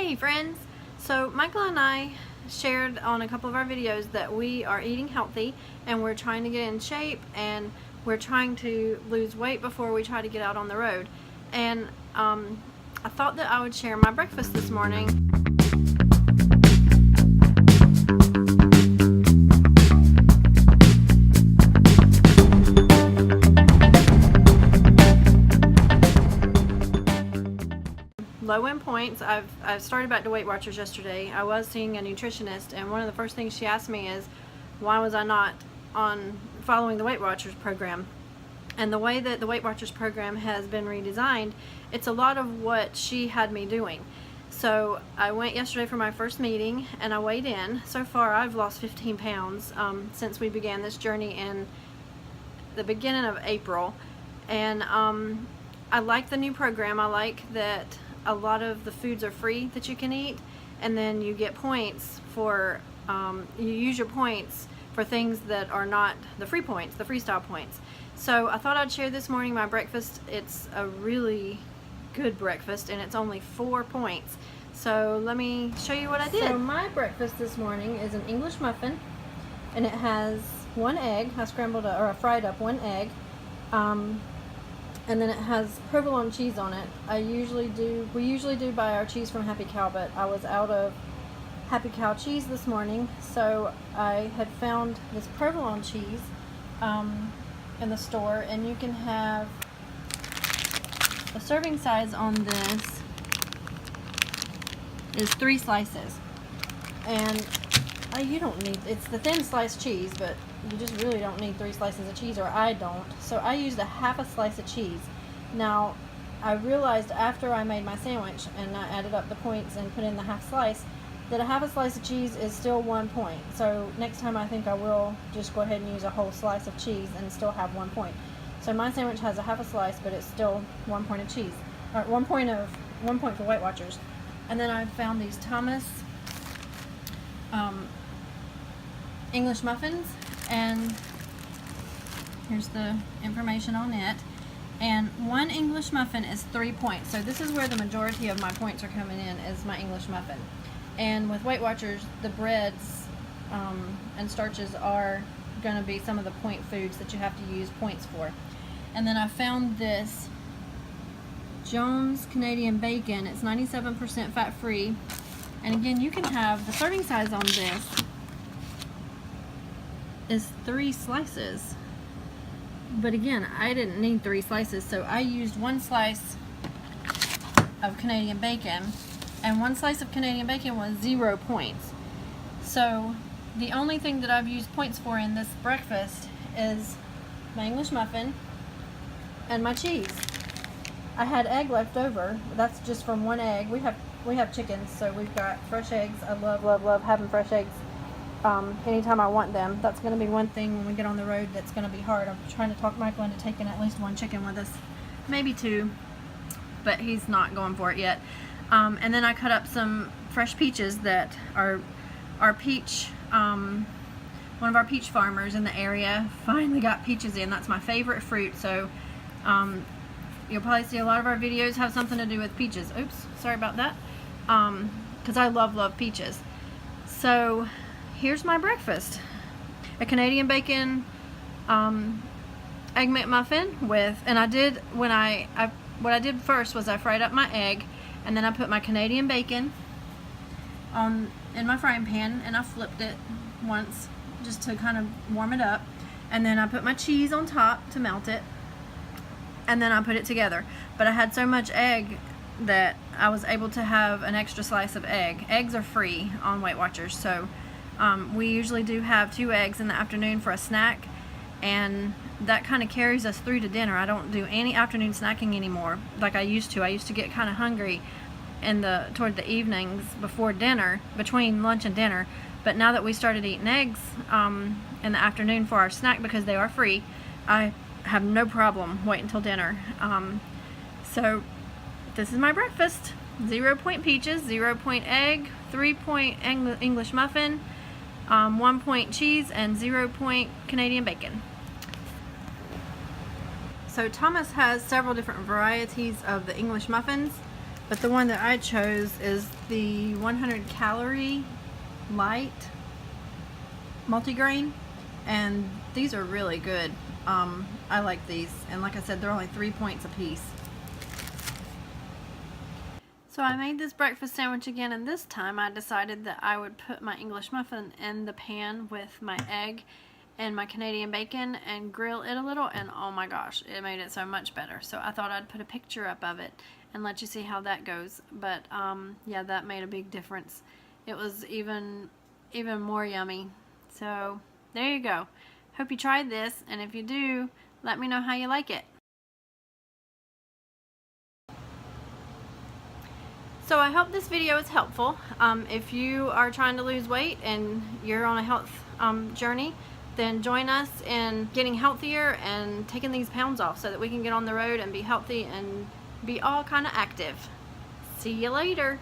Hey friends! So Michael and I shared on a couple of our videos that we are eating healthy and we're trying to get in shape and we're trying to lose weight before we try to get out on the road. And I thought that I would share my breakfast this morning. Low in points. I've started back to Weight Watchers yesterday. I was seeing a nutritionist, and one of the first things she asked me is, why was I not on following the Weight Watchers program? And the way that the Weight Watchers program has been redesigned, it's a lot of what she had me doing. So I went yesterday for my first meeting, and I weighed in. So far, I've lost 15 pounds since we began this journey in the beginning of April. And I like the new program. I like that a lot of the foods are free that you can eat, and then you get points for you use your points for things that are not the free points, the freestyle points. So I thought I'd share this morning my breakfast. It's a really good breakfast and it's only 4 points. So let me show you what I did. So my breakfast this morning is an English muffin, and it has 1 egg. I I fried up 1 egg. And then it has provolone cheese on it. We usually do buy our cheese from Happy Cow, but I was out of Happy Cow cheese this morning, so I had found this provolone cheese in the store, and you can have the serving size on this is 3 slices. And you don't need, it's the thin sliced cheese, but you just really don't need 3 slices of cheese, or I don't. So I used a half a slice of cheese. Now, I realized after I made my sandwich and I added up the points and put in the half slice, that a half a slice of cheese is still 1 point. So next time I think I will just go ahead and use a whole slice of cheese and still have 1 point. So my sandwich has a half a slice, but it's still 1 point of cheese, or 1 point for Weight Watchers. And then I found these Thomas English muffins, and here's the information on it. And 1 English muffin is 3 points. So this is where the majority of my points are coming in, is my English muffin. And with Weight Watchers, the breads and starches are going to be some of the point foods that you have to use points for. And then I found this Jones Canadian bacon. It's 97% fat free. And again, you can have, the serving size on this is 3 slices. But again, I didn't need 3 slices, so I used 1 slice of Canadian bacon, and 1 slice of Canadian bacon was 0 points. So the only thing that I've used points for in this breakfast is my English muffin and my cheese. I had egg left over. That's just from 1 egg. We have chickens, so we've got fresh eggs. I love having fresh eggs anytime I want them. That's going to be one thing when we get on the road that's going to be hard. I'm trying to talk Michael into taking at least 1 chicken with us, maybe 2, but he's not going for it yet. And then I cut up some fresh peaches that are our peach, one of our peach farmers in the area finally got peaches in. That's my favorite fruit, so you'll probably see a lot of our videos have something to do with peaches. Oops, sorry about that. Because I love peaches. So here's my breakfast: a Canadian bacon egg McMuffin with, and what I did first was I fried up my egg, and then I put my Canadian bacon in my frying pan, and I flipped it once just to kind of warm it up, and then I put my cheese on top to melt it, and then I put it together. But I had so much egg that I was able to have an extra slice of egg. Eggs are free on Weight Watchers, so we usually do have 2 eggs in the afternoon for a snack, and that kind of carries us through to dinner. I don't do any afternoon snacking anymore like I used to. I used to get kind of hungry toward the evenings before dinner, between lunch and dinner. But now that we started eating eggs in the afternoon for our snack because they are free, I have no problem waiting until dinner. So this is my breakfast: 0 point peaches, 0 point egg, 3 point English muffin, 1 point cheese, and 0 point Canadian bacon. So Thomas has several different varieties of the English muffins. But the one that I chose is the 100 calorie light multigrain, and these are really good. I like these, and like I said, they're only 3 points a piece. So I made this breakfast sandwich again, and this time I decided that I would put my English muffin in the pan with my egg and my Canadian bacon and grill it a little, and oh my gosh, it made it so much better. So I thought I'd put a picture up of it and let you see how that goes. But yeah, that made a big difference. It was even more yummy. So there you go. Hope you tried this, and if you do, let me know how you like it. So I hope this video is helpful. If you are trying to lose weight and you're on a health journey, then join us in getting healthier and taking these pounds off so that we can get on the road and be healthy and be all kind of active. See you later.